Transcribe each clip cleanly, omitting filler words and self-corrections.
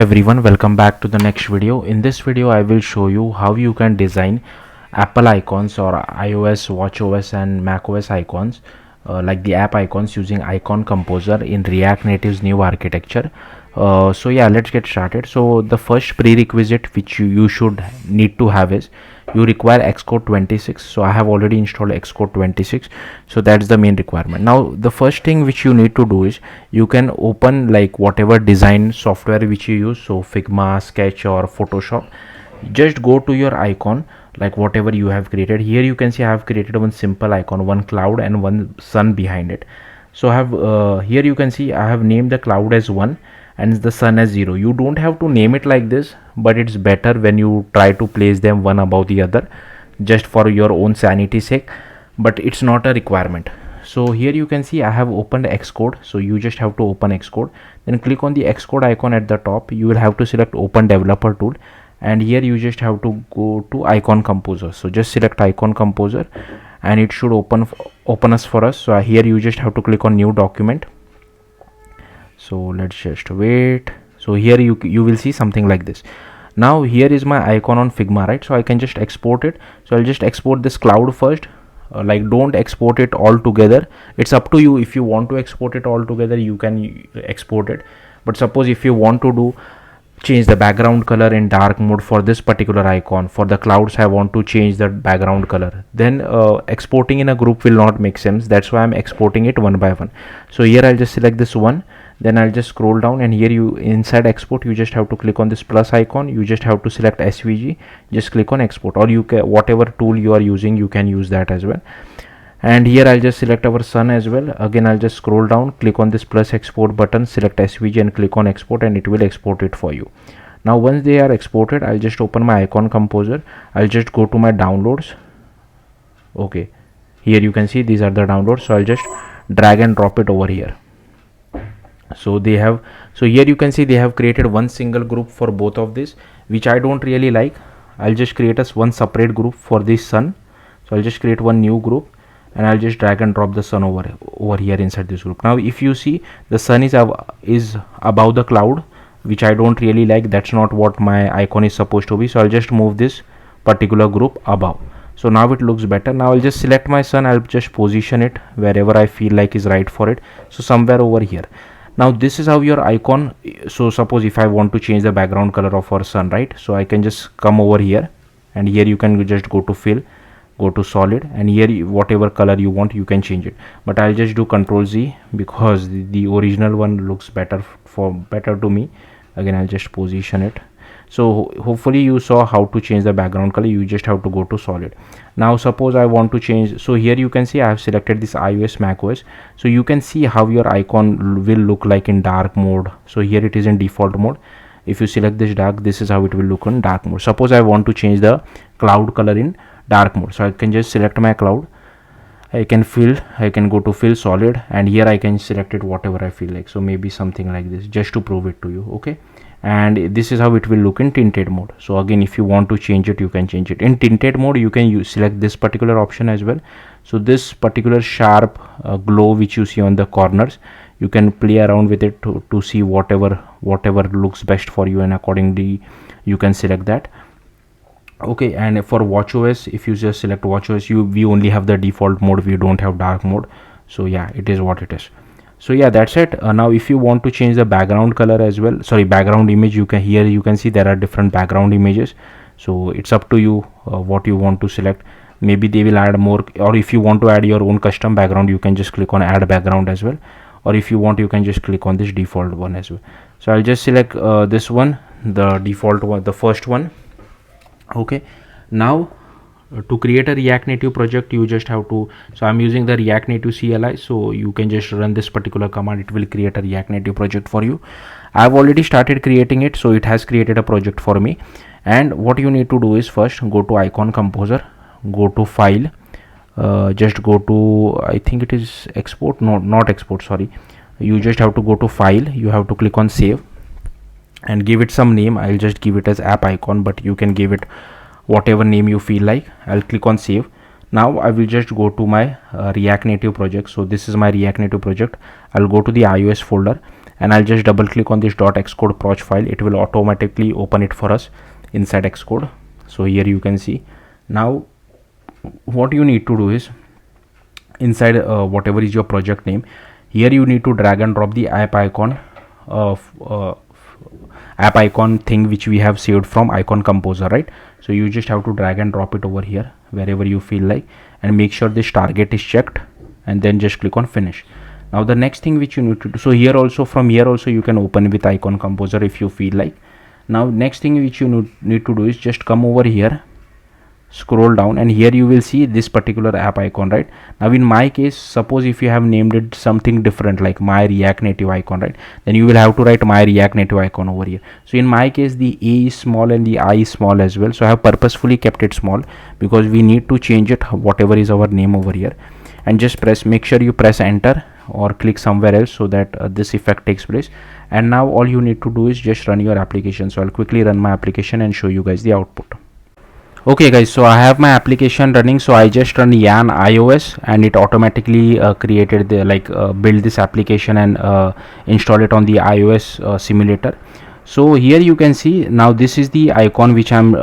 Everyone, welcome back to the next video. In this video I will show you how you can design Apple icons or iOS, watchOS and macOS icons like the app icons using icon composer in React Native's new architecture. So yeah, let's get started. So the first prerequisite which you should need to have is you require Xcode 26. So I have already installed Xcode 26, so that's the main requirement. Now the first thing which you need to do is you can open like whatever design software which you use, so Figma, Sketch or Photoshop. Just go to your icon, like whatever you have created. Here you can see I have created one simple icon, one cloud and one sun behind it. So I have here you can see I have named the cloud as 1 and the sun as 0. You don't have to name it like this, but it's better when you try to place them one above the other, just for your own sanity sake, but it's not a requirement. So here you can see I have opened Xcode, so you just have to open Xcode, then click on the Xcode icon at the top. You will have to select open developer tool, and here you just have to go to icon composer. So just select icon composer and it should open us for us. So here you just have to click on new document. So let's just wait. So here you will see something like this. Now here is my icon on Figma, right? So I can just export it. So I'll just export this cloud first. Like don't export it all together, it's up to you. If you want to export it all together, you can export it, but suppose if you want to change the background color in dark mode for this particular icon, for the clouds I want to change the background color, then exporting in a group will not make sense. That's why I'm exporting it one by one. So here I'll just select this one, then I'll just scroll down, and here you inside export you just have to click on this plus icon. You just have to select SVG, just click on export, or you can whatever tool you are using you can use that as well. And here I'll just select our sun as well. Again I'll just scroll down, click on this plus export button, select SVG and click on export, and it will export it for you. Now once they are exported, I'll just open my icon composer. I'll just go to my downloads. Okay, here you can see these are the downloads, so I'll just drag and drop it over here. So here you can see they have created one single group for both of this, which I don't really like. I'll just create one separate group for this sun. So I'll just create one new group and I'll just drag and drop the sun over here inside this group. Now if you see, the sun is above the cloud, which I don't really like. That's not what my icon is supposed to be. So I'll just move this particular group above. So now it looks better. Now I'll just select my sun. I'll just position it wherever I feel like is right for it. So somewhere over here. Now this is how your icon. So suppose if I want to change the background color of our sun, right? So I can just come over here, and here you can just go to fill, go to solid, and here whatever color you want you can change it. But I'll just do Ctrl Z because the original one looks better to me. Again I'll just position it. So hopefully you saw how to change the background color. You just have to go to solid. Now suppose I want to change, so here you can see I have selected this iOS, macOS. So you can see how your icon will look like in dark mode. So here it is in default mode. If you select this dark, this is how it will look in dark mode. Suppose I want to change the cloud color in dark mode, so I can just select my cloud. I can go to fill, solid, and here I can select it whatever I feel like. So maybe something like this, just to prove it to you. Okay, and this is how it will look in tinted mode. So again, if you want to change it, you can change it in tinted mode. You can select this particular option as well. So this particular sharp glow which you see on the corners, you can play around with it to see whatever looks best for you, and accordingly you can select that. Okay, and for watchOS, if you just select watchOS, we only have the default mode, we don't have dark mode. So yeah, it is what it is. So yeah, that's it. Now if you want to change the background color as well, sorry, background image, you can see there are different background images. So it's up to you what you want to select. Maybe they will add more, or if you want to add your own custom background, you can just click on add background as well, or if you want, you can just click on this default one as well. So I'll just select this one, the default one, the first one. Okay, now to create a React Native project, you just have to, so I'm using the React Native CLI, so you can just run this particular command. It will create a React Native project for you. I've already started creating it, so it has created a project for me. And what you need to do is first go to icon composer, go to file, just go to, I think it is export, no, not export, sorry. You just have to go to file, you have to click on save and give it some name. I'll just give it as app icon, but you can give it whatever name you feel like. I'll click on save. Now I will just go to my React Native project. So this is my React Native project. I'll go to the iOS folder and I'll just double click on this .xcode proj file. It will automatically open it for us inside Xcode. So here you can see. Now what you need to do is, inside whatever is your project name, here you need to drag and drop the app icon thing which we have saved from icon composer, right? So you just have to drag and drop it over here wherever you feel like, and make sure this target is checked, and then just click on finish. Now the next thing which you need to do, so here also, from here also you can open with icon composer if you feel like. Now next thing which you need to do is just come over here, scroll down, and here you will see this particular app icon, right? Now in my case, suppose if you have named it something different like my React Native icon, right, then you will have to write my React Native icon over here. So in my case, the A is small and the I is small as well, so I have purposefully kept it small because we need to change it whatever is our name over here. And just make sure you press enter or click somewhere else so that this effect takes place. And now all you need to do is just run your application. So I'll quickly run my application and show you guys the output. Okay guys, so I have my application running. So I just run yarn iOS and it automatically created the build this application and install it on the iOS simulator. So here you can see, now this is the icon which I'm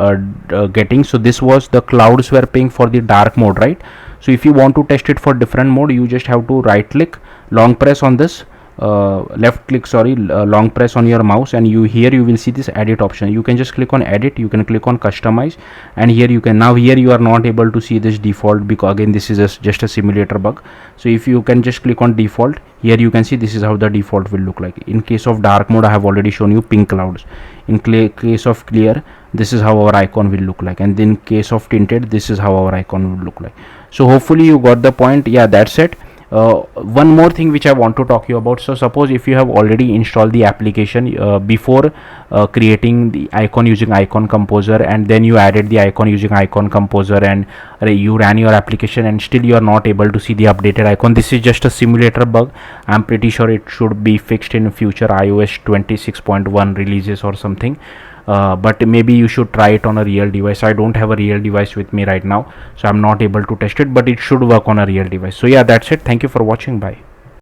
getting. So this was the clouds were paying for the dark mode, right? So if you want to test it for different mode, you just have to right click, long press on this, long press on your mouse, and here you will see this edit option. You can just click on edit, you can click on customize, and here you can, now here you are not able to see this default because again this is just a simulator bug. So if you can just click on default, here you can see this is how the default will look like. In case of dark mode, I have already shown you pink clouds. In case of clear, this is how our icon will look like, and in case of tinted, this is how our icon will look like. So hopefully you got the point. Yeah, that's it. One more thing which I want to talk you about. So suppose if you have already installed the application before creating the icon using icon composer, and then you added the icon using icon composer, and you ran your application and still you are not able to see the updated icon, this is just a simulator bug. I'm pretty sure it should be fixed in future iOS 26.1 releases or something. But maybe you should try it on a real device. I don't have a real device with me right now, so I'm not able to test it, but it should work on a real device. So yeah, that's it. Thank you for watching. Bye.